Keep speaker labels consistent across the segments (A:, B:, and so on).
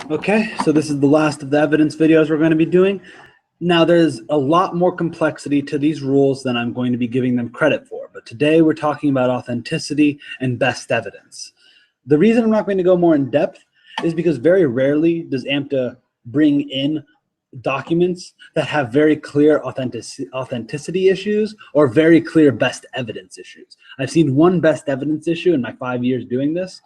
A: Okay, so this is the last of the evidence videos we're going to be doing. Now, there's a lot more complexity to these rules than I'm going to be giving them credit for, but today we're talking about authenticity and best evidence. The reason I'm not going to go more in depth is because very rarely does AMTA bring in documents that have very clear authenticity issues or very clear best evidence issues. I've seen one best evidence issue in my 5 years doing this.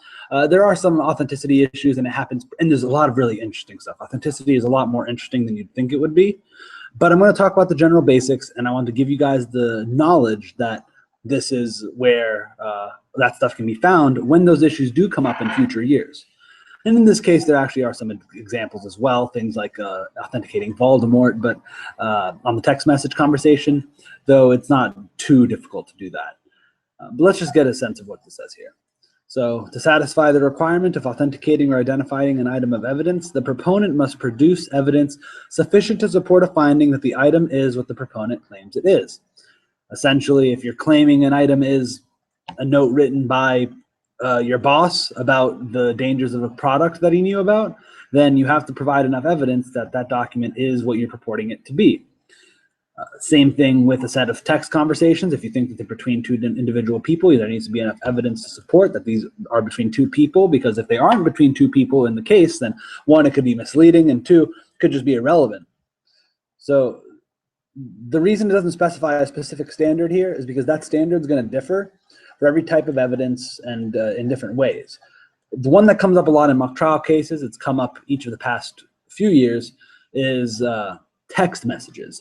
A: There are some authenticity issues, and it happens, and there's a lot of really interesting stuff. Authenticity is a lot more interesting than you'd think it would be. But I'm going to talk about the general basics, and I want to give you guys the knowledge that this is where that stuff can be found when those issues do come up in future years. And in this case, there actually are some examples as well, things like authenticating Voldemort, but on the text message conversation, though it's not too difficult to do that. But let's just get a sense of what this says here. So to satisfy the requirement of authenticating or identifying an item of evidence, the proponent must produce evidence sufficient to support a finding that the item is what the proponent claims it is. Essentially, if you're claiming an item is a note written by your boss about the dangers of a product that he knew about, then you have to provide enough evidence that that document is what you're purporting it to be. Same thing with a set of text conversations. If you think that they're between two individual people, there needs to be enough evidence to support that these are between two people, because if they aren't between two people in the case, then one, it could be misleading, and two, it could just be irrelevant. So the reason it doesn't specify a specific standard here is because that standard is going to differ for every type of evidence and in different ways. The one that comes up a lot in mock trial cases, it's come up each of the past few years, is text messages.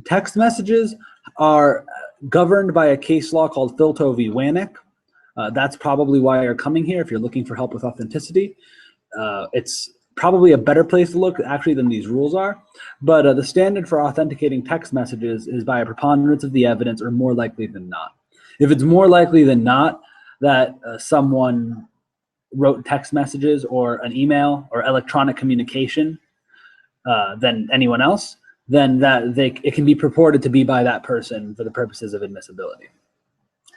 A: Text messages are governed by a case law called Filto v. Wanek. That's probably why you're coming here if you're looking for help with authenticity. It's probably a better place to look actually than these rules are, but the standard for authenticating text messages is by a preponderance of the evidence, or more likely than not. If it's more likely than not that someone wrote text messages or an email or electronic communication than anyone else, then it can be purported to be by that person for the purposes of admissibility.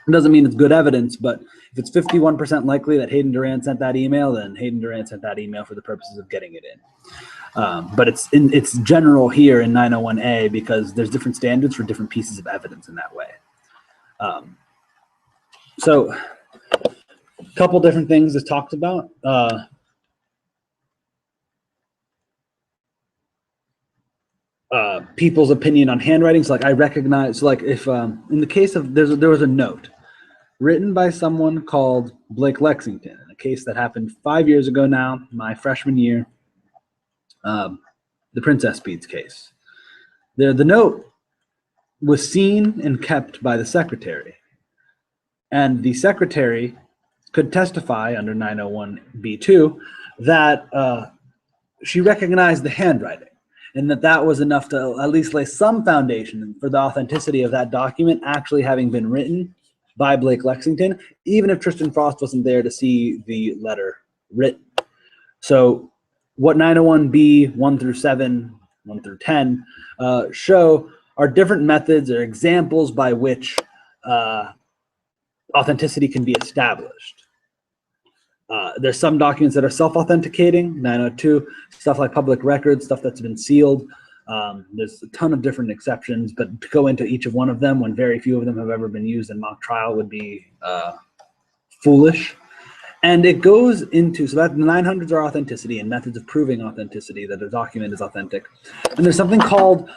A: It doesn't mean it's good evidence, but if it's 51% likely that Hayden Durant sent that email, then Hayden Durant sent that email for the purposes of getting it in. But it's general here in 901A because there's different standards for different pieces of evidence in that way. So a couple different things is talked about. People's opinion on handwriting. So like I recognize, like if in the case of there was a note written by someone called Blake Lexington in a case that happened 5 years ago now, my freshman year, the Princess Beads case. The note was seen and kept by the secretary, and the secretary could testify under 901B2 that she recognized the handwriting, and that was enough to at least lay some foundation for the authenticity of that document actually having been written by Blake Lexington, even if Tristan Frost wasn't there to see the letter written. So what 901B 1 through 7, 1 through 10 show are different methods or examples by which authenticity can be established. There's some documents that are self-authenticating, 902, stuff like public records, stuff that's been sealed. There's a ton of different exceptions, but to go into each of one of them when very few of them have ever been used in mock trial would be foolish. And it goes into, so that the 900s are authenticity and methods of proving authenticity, that a document is authentic. And there's something called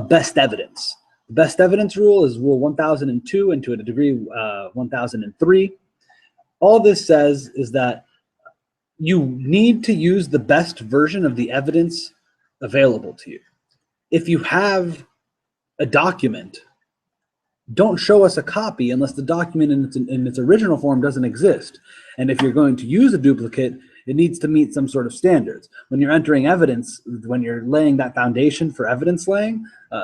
A: best evidence. The best evidence rule is Rule 1002 and to a degree 1003. All this says is that you need to use the best version of the evidence available to you. If you have a document, don't show us a copy unless the document in its original form doesn't exist. And if you're going to use a duplicate, it needs to meet some sort of standards. When you're entering evidence, when you're laying that foundation for evidence laying,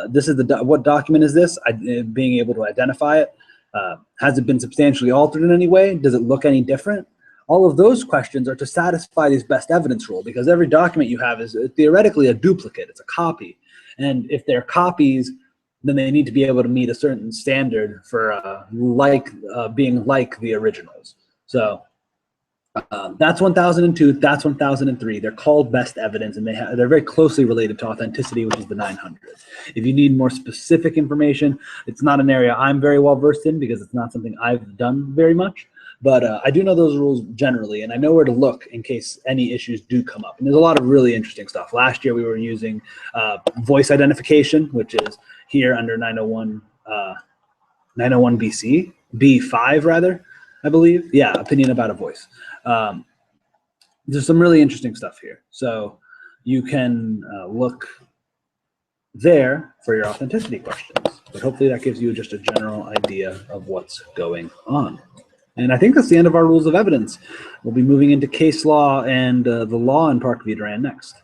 A: this is what document is this? Being able to identify it. Has it been substantially altered in any way? Does it look any different? All of those questions are to satisfy this best evidence rule, because every document you have is theoretically a duplicate. It's a copy. And if they're copies, then they need to be able to meet a certain standard for being like the originals. So That's 1002, that's 1003. They're called best evidence, and they're very closely related to authenticity, which is the 900. If you need more specific information, it's not an area I'm very well versed in because it's not something I've done very much. But I do know those rules generally, and I know where to look in case any issues do come up. And there's a lot of really interesting stuff. Last year we were using voice identification, which is here under 901 BC, B5 rather, I believe. Yeah, opinion about a voice. There's some really interesting stuff here. So you can look there for your authenticity questions. But hopefully that gives you just a general idea of what's going on. And I think that's the end of our rules of evidence. We'll be moving into case law and the law in Park v. Doran next.